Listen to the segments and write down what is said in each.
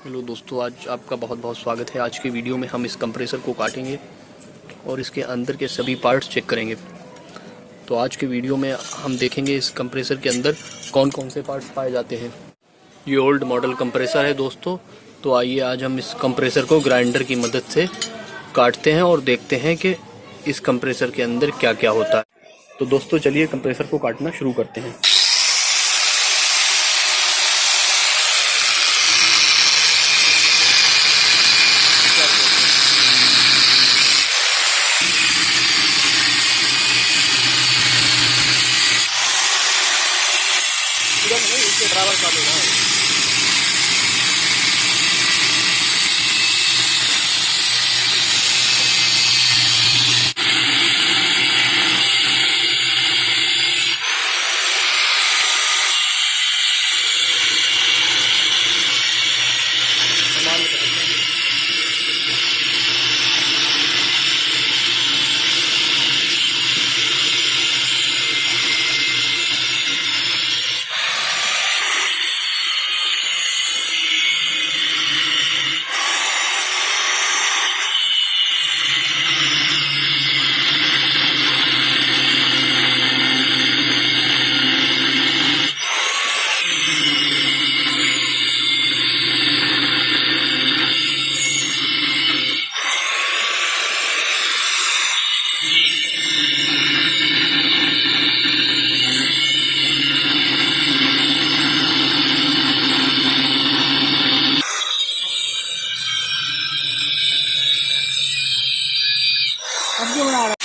Hello दोस्तों, आज आपका बहुत बहुत स्वागत है। आज की वीडियो में हम इस कंप्रेसर को काटेंगे और इसके अंदर के सभी पार्ट्स चेक करेंगे। तो आज के वीडियो में हम देखेंगे इस कंप्रेसर के अंदर कौन कौन से पार्ट्स पाए जाते हैं। ये ओल्ड मॉडल कंप्रेसर है दोस्तों। तो आइए आज हम इस कंप्रेसर को ग्राइंडर की मदद से काटते हैं और देखते हैं कि इस कंप्रेसर के अंदर क्या क्या होता है। तो दोस्तों चलिए कंप्रेसर को काटना शुरू करते हैं। इसके बराबर काटूंगा। अब क्यों बना रहा है?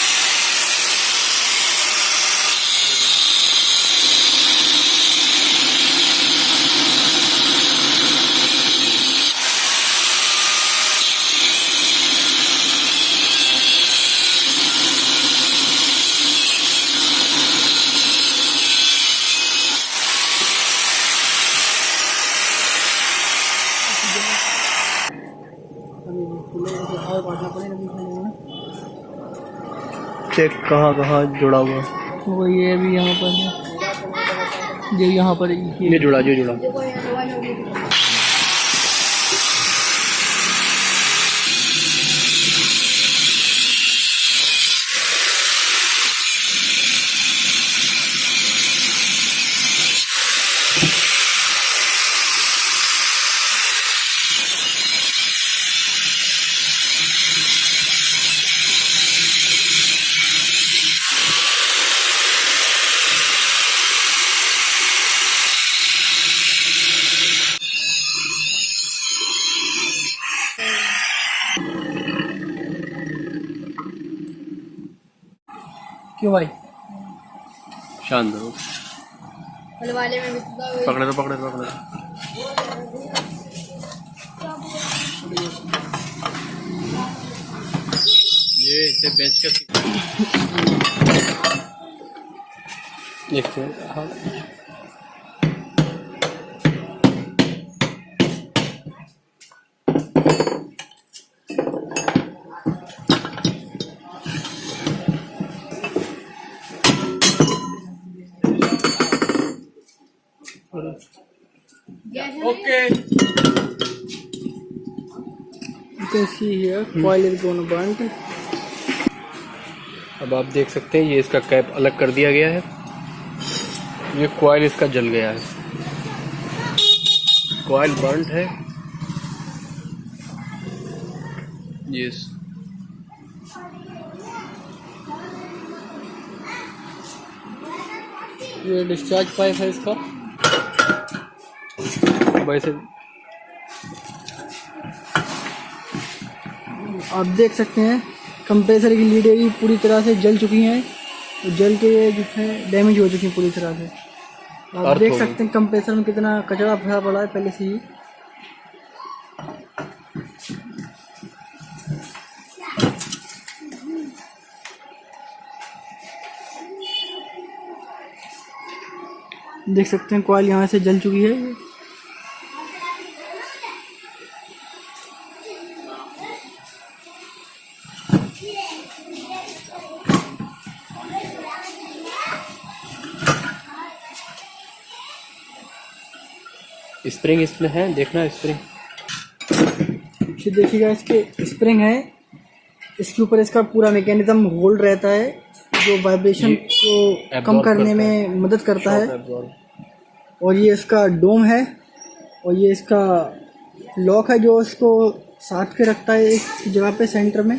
चेक कहाँ कहाँ जुड़ा हुआ है? वो ये भी यहाँ पर है, ये यहाँ पर ये जुड़ा क्यों भाई? शानदार। वाले में पकड़े तो ये इसे बेच कर देखते हैं। हाँ। Okay. You can see here coil is going to burn. अब आप देख सकते हैं ये इसका कैप अलग कर दिया गया है। ये कॉइल इसका जल गया है, कॉइल बर्न्ड है। यस, ये डिस्चार्ज पाइप है इसका। वैसे आप देख सकते हैं कंप्रेसर की लीडें भी पूरी तरह से जल चुकी हैं और जल के जो है डैमेज हो चुकी हैं पूरी तरह से। आप देख सकते हैं कंप्रेसर में कितना कचरा भरा पड़ा है पहले से ही। देख सकते हैं कॉइल यहाँ से जल चुकी है। स्प्रिंग इसमें है, देखना स्प्रिंग। ये देखिएगा इसके स्प्रिंग है, इसके ऊपर इसका पूरा मैकेनिज्म होल्ड रहता है जो वाइब्रेशन को कम करने में मदद करता है। और ये इसका डोम है और ये इसका लॉक है जो इसको साथ के रखता है एक जगह पे सेंटर में।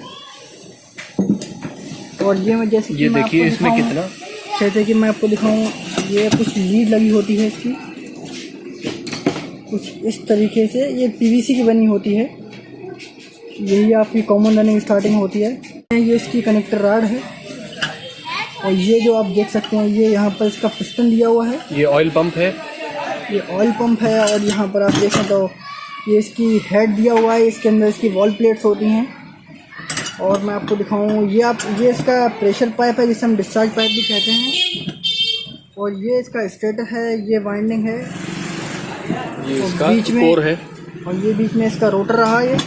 और ये मैं जैसे ये देखिए इसमें कितना, जैसे कि मैं आपको दिखाऊं, ये कुछ लीड लगी होती है इसकी कुछ इस तरीके से, ये पीवीसी की बनी होती है, यही आपकी कॉमन रनिंग स्टार्टिंग होती है। ये इसकी कनेक्टर राड है और ये जो आप देख सकते हैं ये यहाँ पर इसका पिस्टन दिया हुआ है, ये ऑयल पंप है, ये ऑयल पंप है। और यहाँ पर आप देखें तो ये इसकी हेड दिया हुआ है, इसके अंदर इसकी वॉल प्लेट्स होती हैं। और मैं आपको दिखाऊं, ये इसका प्रेशर पाइप है जिसे हम डिस्चार्ज पाइप भी कहते हैं। और ये इसका स्टेटर है, ये वाइंडिंग है, ये इसका बीच में कोर है, और ये बीच में इसका रोटर रहा। ये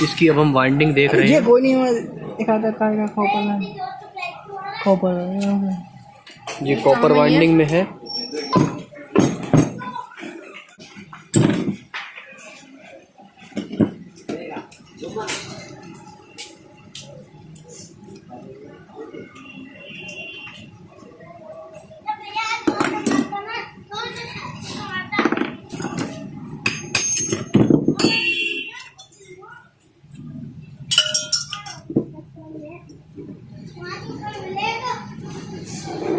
इसकी अब हम वाइंडिंग देख रहे ये हैं। कोई नहीं है, एक आधा का कॉपर ये कॉपर वाइंडिंग में है।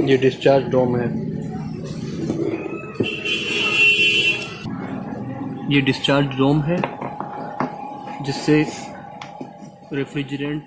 ये डिस्चार्ज डोम है, ये डिस्चार्ज डोम है जिससे रेफ्रिजरेंट